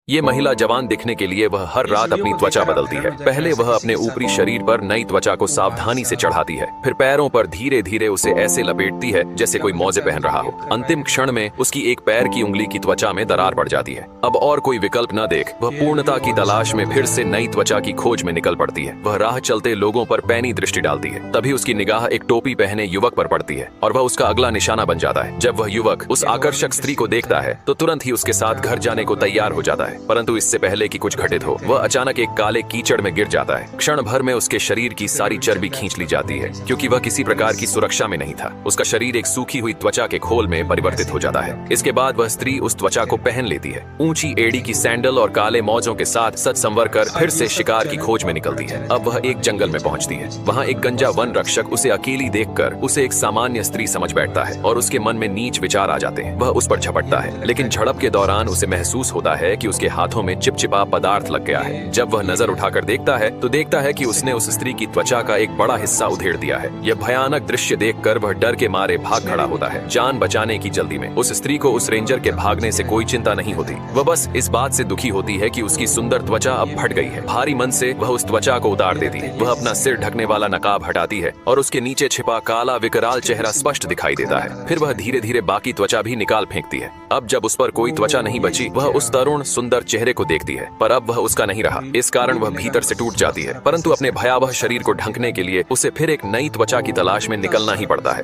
ये महिला जवान दिखने के लिए वह हर रात अपनी त्वचा बदलती है। पहले वह अपने ऊपरी शरीर पर नई त्वचा को सावधानी से चढ़ाती है, फिर पैरों पर धीरे धीरे उसे ऐसे लपेटती है जैसे कोई मोजे पहन रहा हो। अंतिम क्षण में उसकी एक पैर की उंगली की त्वचा में दरार पड़ जाती है। अब और कोई विकल्प न देख वह पूर्णता की तलाश में फिर से नई त्वचा की खोज में निकल पड़ती है। वह राह चलते लोगों पर पैनी दृष्टि डालती है। तभी उसकी निगाह एक टोपी पहने युवक पर पड़ती है और वह उसका अगला निशाना बन जाता है। जब वह युवक उस आकर्षक स्त्री को देखता है तो तुरंत ही उसके साथ घर जाने को तैयार हो जाता है। परंतु इससे पहले कि कुछ घटित हो, वह अचानक एक काले कीचड़ में गिर जाता है। क्षण भर में उसके शरीर की सारी चर्बी खींच ली जाती है, क्योंकि वह किसी प्रकार की सुरक्षा में नहीं था। उसका शरीर एक सूखी हुई त्वचा के खोल में परिवर्तित हो जाता है। इसके बाद वह स्त्री उस त्वचा को पहन लेती है। ऊंची एड़ी की सैंडल और काले मौजों के साथ सज संवर कर फिर से शिकार की खोज में निकलती है। अब वह एक जंगल में पहुंचती है। वहां एक गंजा वन रक्षक उसे अकेली देखकर उसे एक सामान्य स्त्री समझ बैठता है और उसके मन में नीच विचार आ जाते हैं। वह उस पर झपटता है, लेकिन झड़प के दौरान उसे महसूस होता है कि उसके हाथों में चिपचिपा पदार्थ लग गया है। जब वह नजर उठाकर देखता है तो देखता है कि उसने उस स्त्री की त्वचा का एक बड़ा हिस्सा उधेड़ दिया है। यह भयानक दृश्य देखकर वह डर के मारे भाग खड़ा होता है। जान बचाने की जल्दी में उस स्त्री को उस रेंजर के भागने से कोई चिंता नहीं होती। वह बस इस बात से दुखी होती है कि उसकी सुंदर त्वचा अब फट गई है। भारी मन से वह उस त्वचा को उतार देती है। वह अपना सिर ढकने वाला नकाब हटाती है और उसके नीचे छिपा काला विकराल चेहरा स्पष्ट दिखाई देता है। फिर वह धीरे धीरे बाकी त्वचा भी निकाल फेंकती है। अब जब उस पर कोई त्वचा नहीं बची, वह उस तरुण सुंदर चेहरे को देखती है, पर अब वह उसका नहीं रहा। इस कारण वह भीतर से टूट जाती है, परंतु अपने भयावह शरीर को ढकने के लिए उसे फिर एक नई त्वचा की तलाश में निकलना ही पड़ता है।